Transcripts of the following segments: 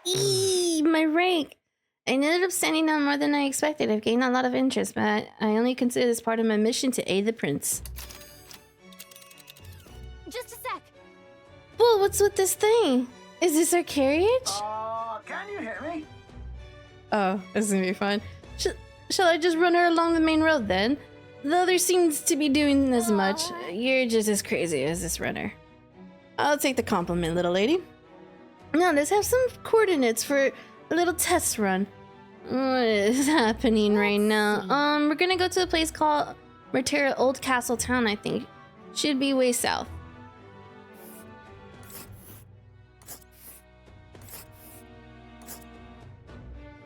Eee, my rank! I ended up standing out more than I expected. I've gained a lot of interest, but I only consider this part of my mission to aid the prince. Just a sec. Whoa, what's with this thing? Is this our carriage? Can you hear me? Oh, this is gonna be fun. Shall I just run her along the main road then? The other seems to be doing as much. You're just as crazy as this runner. I'll take the compliment, little lady. Now, let's have some coordinates for a little test run. What is happening right now? We're gonna go to a place called Mertera Old Castle Town, I think. Should be way south.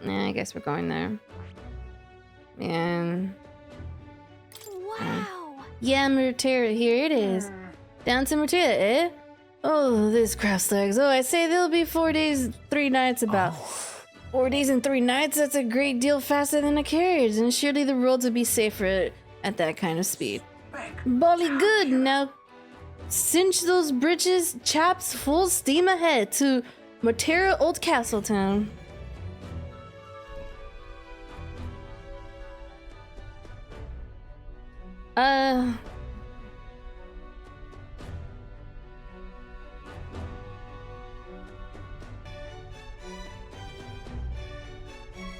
Yeah, I guess we're going there. And... Wow. yeah, Mertera, here it is. Down to Mertera, eh? Oh, this crap's legs. Oh, I say there'll be 4 days, 3 nights about. 4 days and 3 nights? That's a great deal faster than a carriage, and surely the roads would be safer at that kind of speed. Bolly good, now cinch those britches, chaps, full steam ahead to Mertera Old Castle Town.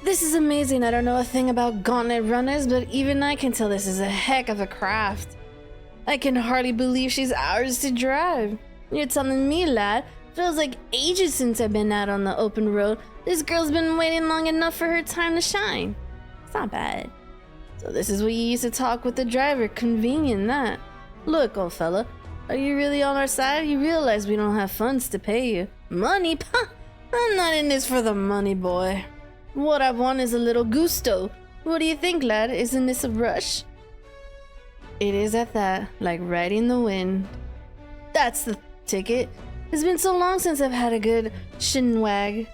This is amazing. I don't know a thing about Gauntlet runners, but even I can tell this is a heck of a craft. I can hardly believe she's ours to drive. You're telling me, lad? Feels like ages since I've been out on the open road. This girl's been waiting long enough for her time to shine. It's not bad. So this is what you used to talk with the driver. Convenient, that. Look, old fella, are you really on our side? You realize we don't have funds to pay you. Money? Pah! I'm not in this for the money, boy. What I want is a little gusto. What do you think, lad? Isn't this a rush? It is at that, like riding the wind. That's the ticket. It's been so long since I've had a good shinwag.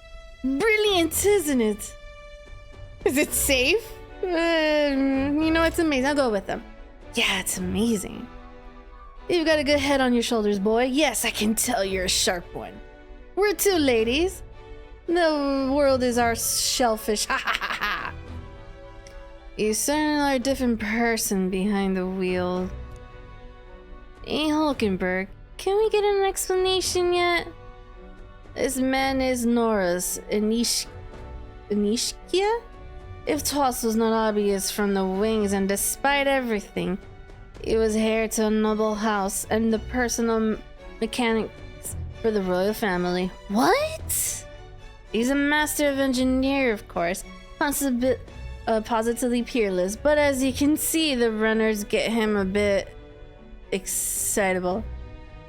Brilliant, isn't it? Is it safe? You know, it's amazing. I'll go with them. Yeah, it's amazing. You've got a good head on your shoulders, boy. Yes, I can tell you're a sharp one. We're 2 ladies. The world is our shellfish. Ha ha ha ha. You certainly are a different person behind the wheel. Hey, Hulkenberg, can we get an explanation yet? This man is Neuras, Anishkia? If Toss was not obvious from the wings, and despite everything, he was heir to a noble house and the personal mechanics for the royal family. What? He's a master of engineer, of course, positively peerless, but as you can see, the runners get him a bit excitable.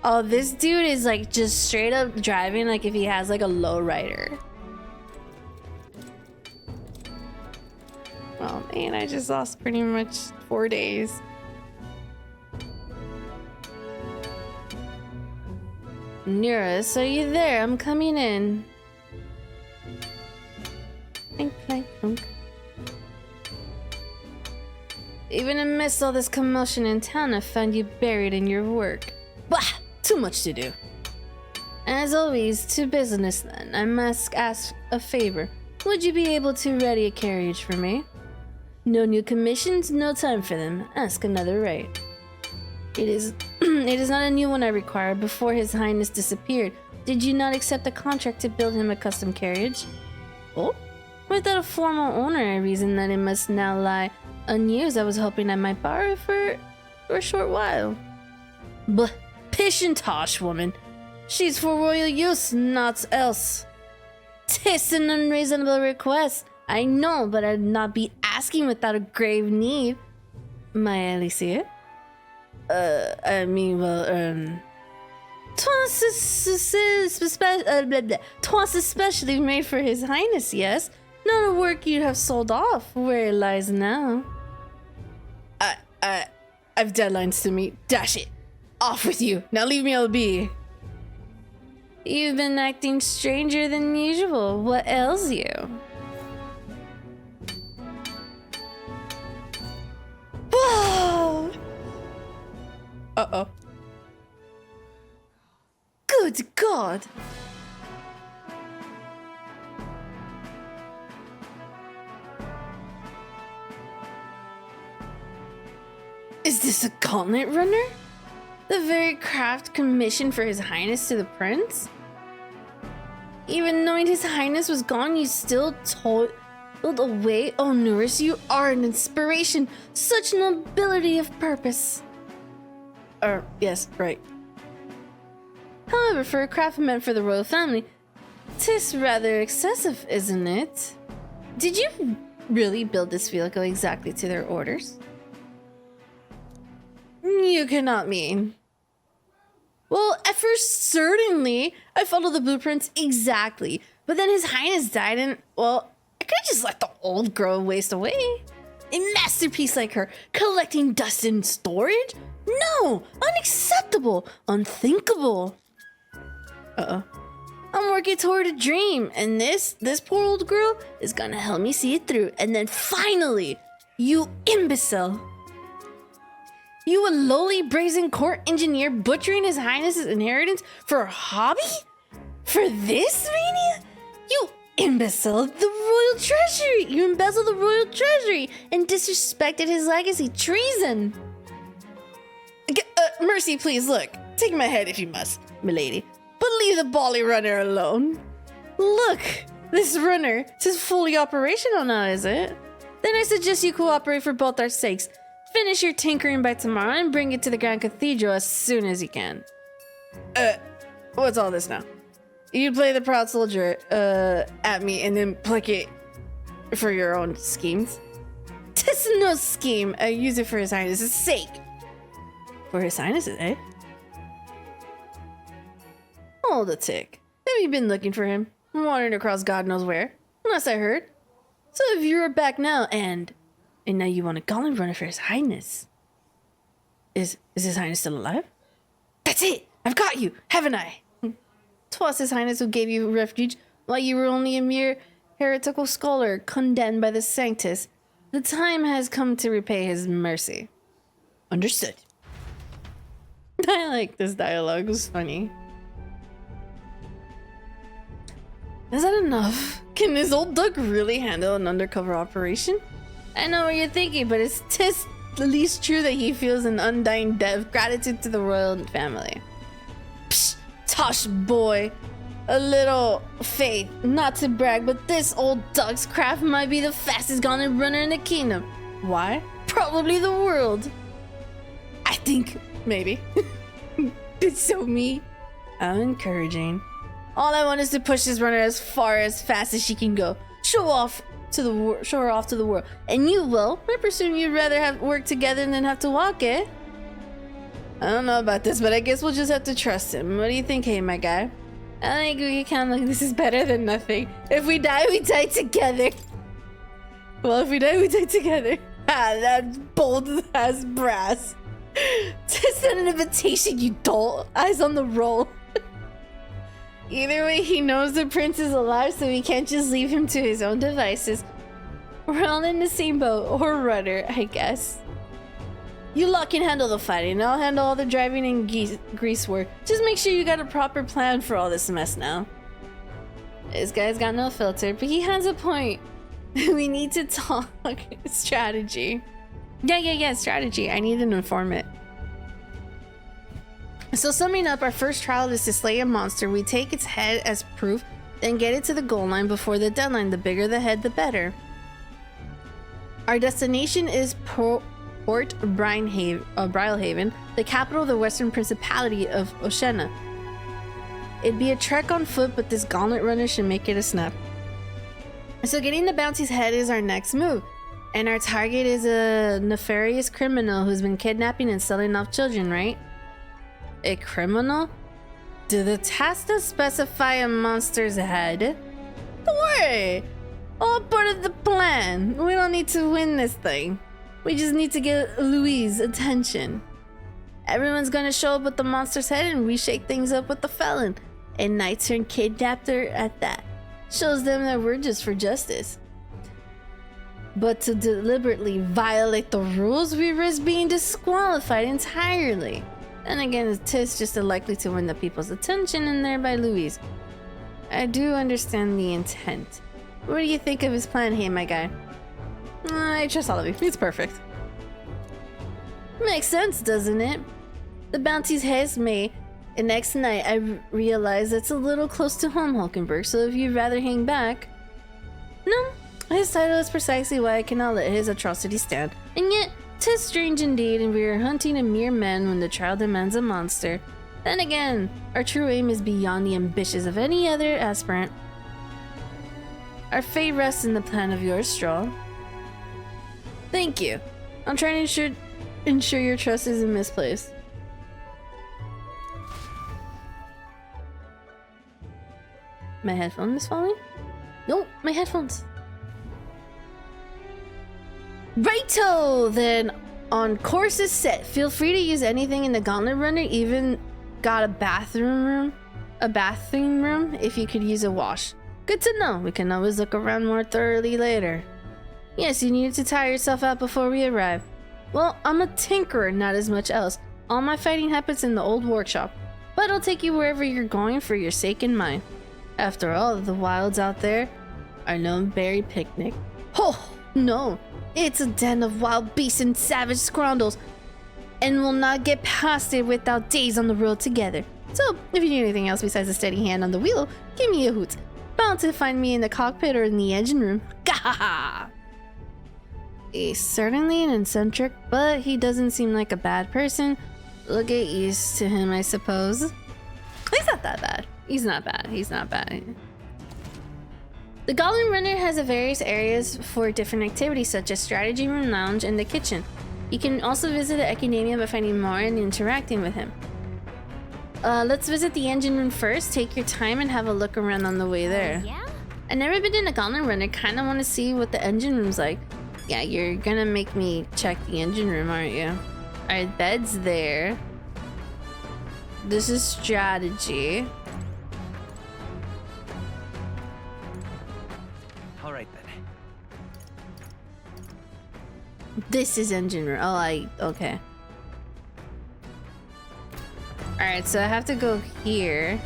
Oh, this dude is like just straight up driving like if he has like a lowrider. Oh man, I just lost pretty much 4 days. Neuras, are you there? I'm coming in. Clink, clank, clunk. Even amidst all this commotion in town, I found you buried in your work. Bah! Too much to do. As always, to business then. I must ask a favor. Would you be able to ready a carriage for me? No new commissions, no time for them. Ask another rate. It is not a new one I require. Before His Highness disappeared, did you not accept a contract to build him a custom carriage? Oh? Without a formal owner, I reason that it must now lie unused. I was hoping I might borrow it for a short while. Blah, pish and tosh, woman. She's for royal use, not else. 'Tis an unreasonable request, I know, but I'd not be asking without a grave need. May I at least see it? I mean, well, Twas especially made for His Highness, yes. Not a work you'd have sold off where it lies now. I've deadlines to meet. Dash it. Off with you. Now leave me be. You've been acting stranger than usual. What ails you? Whoa! Uh-oh. Good God! this a Gauntlet runner? The very craft commissioned for His Highness to the Prince? Even knowing His Highness was gone, you still toiled away? Oh, Neuras, you are an inspiration. Such nobility of purpose. Yes, right. However, for a craft meant for the royal family, 'tis rather excessive, isn't it? Did you really build this vehicle exactly to their orders? You cannot mean. Well, at first, certainly, I followed the blueprints exactly. But then His Highness died and, well, I couldn't just let the old girl waste away. A masterpiece like her, collecting dust in storage? No! Unacceptable! Unthinkable! I'm working toward a dream, and this poor old girl is gonna help me see it through. And then finally, you imbecile! You a lowly brazen court engineer butchering His Highness's inheritance for a hobby? For this mania? You imbecile! The royal treasury! You embezzled the royal treasury and disrespected his legacy. Treason! Mercy, please, look. Take my head if you must, milady. But leave the bally runner alone. Look, this runner is fully operational now, is it? Then I suggest you cooperate for both our sakes. Finish your tinkering by tomorrow and bring it to the Grand Cathedral as soon as you can. What's all this now? You play the proud soldier, at me and then pluck it for your own schemes? 'Tis no scheme. I use it for His Highness's sake. For His Highness's, eh? Hold a tick. Have you been looking for him? Wandering across God knows where. Unless I heard. So if you're back now and now you want a Gauntlet runner for His Highness. Is His Highness still alive? That's it! I've got you, haven't I? 'Twas His Highness who gave you refuge while you were only a mere heretical scholar condemned by the Sanctus. The time has come to repay His mercy. Understood. I like this dialogue, it was funny. Is that enough? Can this old duck really handle an undercover operation? I know what you're thinking, but it's just the least true that he feels an undying debt of gratitude to the royal family. Psh, tosh boy. A little faith, not to brag, but this old duck's craft might be the fastest Gauntlet runner in the kingdom. Why? Probably the world. I think, maybe. It's so me. I'm encouraging. All I want is to push this runner as far as fast as she can go. Show her off to the world. And you will. I presume you'd rather have work together than have to walk it. I don't know about this, but I guess we'll just have to trust him. What do you think, hey, my guy? I think we can like this is better than nothing. If we die, we die together. Well, if we die, we die together. Ah, that's bold as brass. Just an invitation, you dolt. Eyes on the roll. Either way, he knows the prince is alive, so we can't just leave him to his own devices. We're all in the same boat, or rudder, I guess. You lot can handle the fighting, and I'll handle all the driving and grease work. Just make sure you got a proper plan for all this mess now. This guy's got no filter, but he has a point. We need to talk strategy. Yeah, strategy. I need an informant. So summing up, our first trial is to slay a monster. We take its head as proof, then get it to the goal line before the deadline. The bigger the head, the better. Our destination is Port Brilehaven, the capital of the Western Principality of Oshena. It'd be a trek on foot, but this Gauntlet runner should make it a snap. So getting the bounty's head is our next move. And our target is a nefarious criminal who's been kidnapping and selling off children, right? A criminal? Do the tasks specify a monster's head? Don't worry! All part of the plan. We don't need to win this thing. We just need to get Louise' attention. Everyone's gonna show up with the monster's head and we shake things up with the felon. A night-turned kidnapper at that. Shows them that we're just for justice. But to deliberately violate the rules, we risk being disqualified entirely. And again, it is just likely to win the people's attention and thereby Louise. I do understand the intent. What do you think of his plan, hey, my guy? I trust all of you. It's perfect. Makes sense, doesn't it? The bounties has me, and next night I realize it's a little close to home, Hulkenberg, so if you'd rather hang back... No, his title is precisely why I cannot let his atrocity stand. And yet, 'tis strange indeed, and we are hunting a mere man when the trial demands a monster. Then again, our true aim is beyond the ambitions of any other aspirant. Our fate rests in the plan of yours, Straw. Thank you. I'm trying to ensure your trust isn't misplaced. My headphone is falling? Nope, my headphones. Righto! Then, on course is set. Feel free to use anything in the Gauntlet Runner, even got a bathroom room if you could use a wash. Good to know. We can always look around more thoroughly later. Yes, you needed to tire yourself out before we arrive. Well, I'm a tinkerer, not as much else. All my fighting happens in the old workshop, but I'll take you wherever you're going for your sake and mine. After all, the wilds out there are no berry picnic. Oh, no. It's a den of wild beasts and savage scoundrels, and we'll not get past it without days on the road together. So, if you need anything else besides a steady hand on the wheel, give me a hoot. Bound to find me in the cockpit or in the engine room. Gahaha! He's certainly an eccentric, but he doesn't seem like a bad person. We'll get used to him, I suppose. He's not that bad. He's not bad. He's not bad. The Gauntlet Runner has various areas for different activities, such as strategy room, lounge, and the kitchen. You can also visit the academia by finding more and interacting with him. Let's visit the engine room first. Take your time and have a look around on the way there. Yeah? I've never been in a Gauntlet Runner. Kind of want to see what the engine room's like. Yeah, you're gonna make me check the engine room, aren't you? Alright, bed's there. This is strategy. Alright then. This is engine room. Oh, okay. Alright, so I have to go here.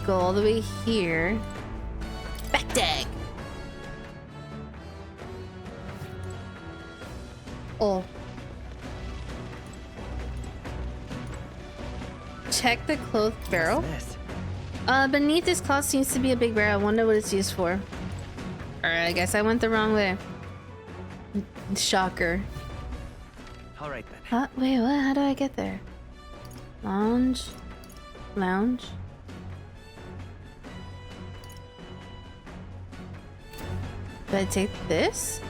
Go all the way here. Back tag! Oh. Check the clothed barrel. What's this? Beneath this cloth seems to be a big barrel. I wonder what it's used for. Alright, I guess I went the wrong way. Shocker. Alright then. Huh? Wait, what? How do I get there? Lounge? Lounge? Do I take this?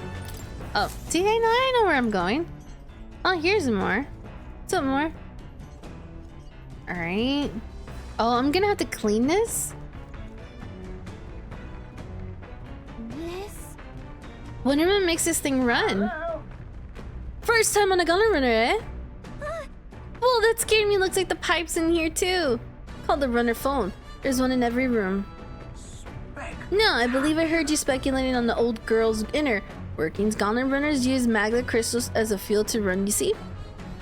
Oh, see, I know where I'm going. Oh, here's more. What's up, more? Alright. Oh, I'm gonna have to clean this? This? Wonder what makes this thing run? Hello? First time on a Gauntlet Runner, eh? Well, that scared me. Looks like the pipe's in here too. Call the runner phone. There's one in every room. No, I believe I heard you speculating on the old girl's inner workings. Gauntlet Runners use magnet crystals as a fuel to run, you see?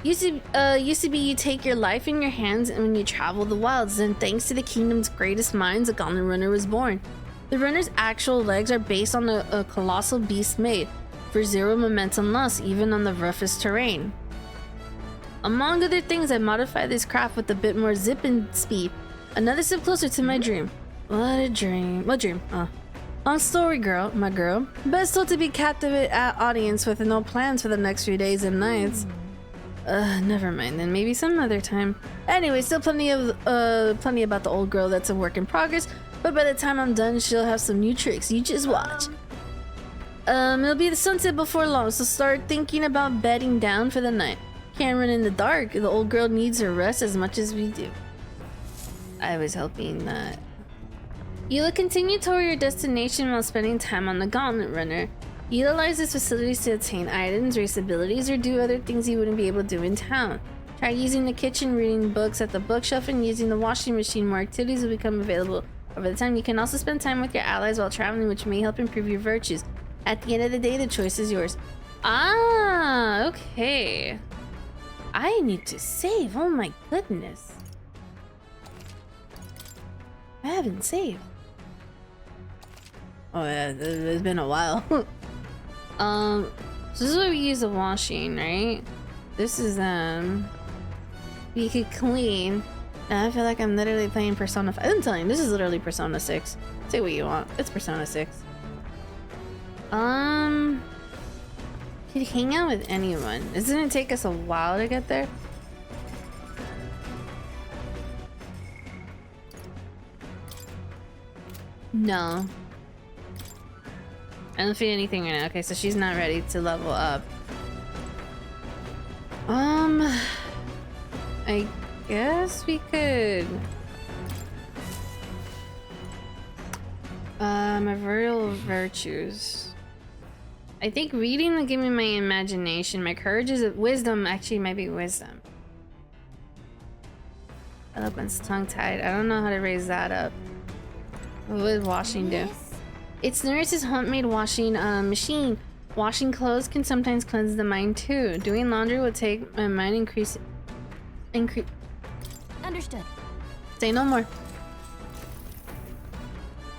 Used to be you take your life in your hands and when you travel the wilds, then thanks to the kingdom's greatest minds, a Gauntlet Runner was born. The runner's actual legs are based on a colossal beast made for zero momentum loss, even on the roughest terrain. Among other things, I modified this craft with a bit more zip and speed. Another step closer to my dream. What a dream. What dream? Oh. Long story, my girl. Best told to be captivate audience with no plans for the next few days and nights. Never mind then. Maybe some other time. Anyway, still plenty about the old girl that's a work in progress. But by the time I'm done, she'll have some new tricks. You just watch. It'll be the sunset before long, so start thinking about bedding down for the night. Can't run in the dark. The old girl needs her rest as much as we do. I was hoping that. You'll continue toward your destination while spending time on the Gauntlet Runner. Utilize its facilities to obtain items, race abilities, or do other things you wouldn't be able to do in town. Try using the kitchen, reading books at the bookshelf, and using the washing machine. More activities will become available over the time. You can also spend time with your allies while traveling, which may help improve your virtues. At the end of the day, the choice is yours. Ah, okay. I need to save. Oh my goodness. I haven't saved. Oh yeah, it's been a while. So this is where we use the washing, right? This is we could clean. And I feel like I'm literally playing Persona 5. I'm telling you, this is literally Persona 6. Say what you want. It's Persona 6. Could hang out with anyone. Doesn't it take us a while to get there? No. I don't feel anything right now. Okay, so she's not ready to level up. I guess we could. My real virtues. I think reading will give me my imagination. My courage is wisdom. Actually, might be wisdom. Eloquence, tongue-tied. I don't know how to raise that up. What would washing do? It's Neuras' homemade washing machine. Washing clothes can sometimes cleanse the mind too. Doing laundry will take my mind increase. Understood. Say no more.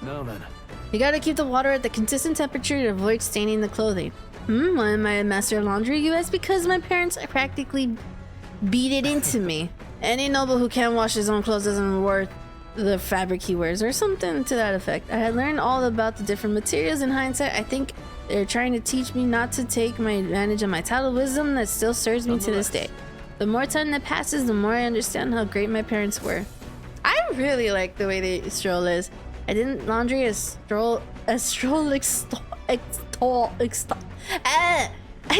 No, then. You gotta keep the water at the consistent temperature to avoid staining the clothing. Why am I a master of laundry? U.S. because my parents practically beat it into me. Any noble who can't wash his own clothes isn't worth the fabric he wears, or something to that effect. I had learned all about the different materials in hindsight. I think they're trying to teach me not to take my advantage of my title wisdom that still serves me to this day. The more time that passes, the more I understand how great my parents were. I really like the way the stroll is. I didn't laundry I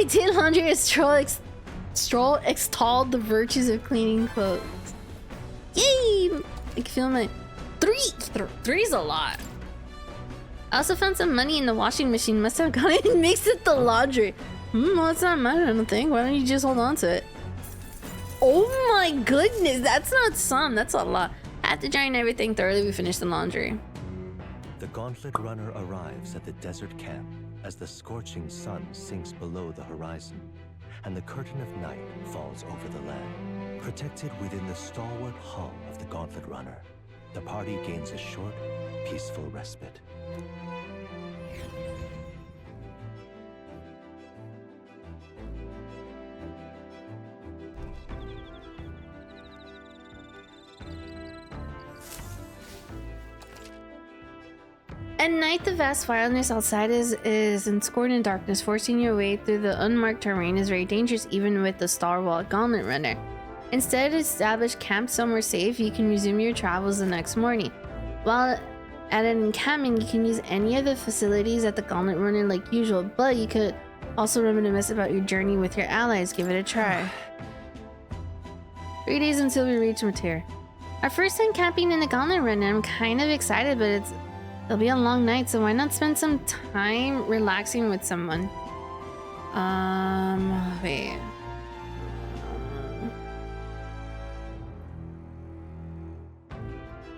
did laundry as stroll extolled the virtues of cleaning clothes. Yay! I can feel my three's a lot. I also found some money in the washing machine. Must have gone in and mixed it the laundry. Well, it's not mine, I don't think. Why don't you just hold on to it? Oh my goodness, that's not some, that's a lot. After drying everything thoroughly, we finished the laundry. The Gauntlet runner arrives at the desert camp as the scorching sun sinks below the horizon and the curtain of night falls over the land. Protected within the stalwart hull of the Gauntlet runner, the party gains a short, peaceful respite. At night, the vast wilderness outside is enscored in darkness. Forcing your way through the unmarked terrain is very dangerous, even with the stalwart Gauntlet runner. Instead of establish camp somewhere safe, you can resume your travels the next morning. While at an encampment, you can use any of the facilities at the Gauntlet runner like usual, but you could also reminisce about your journey with your allies. Give it a try. 3 days until we reach Matir. Our first time camping in the Gauntlet runner. I'm kind of excited, but it'll be a long night, so why not spend some time relaxing with someone?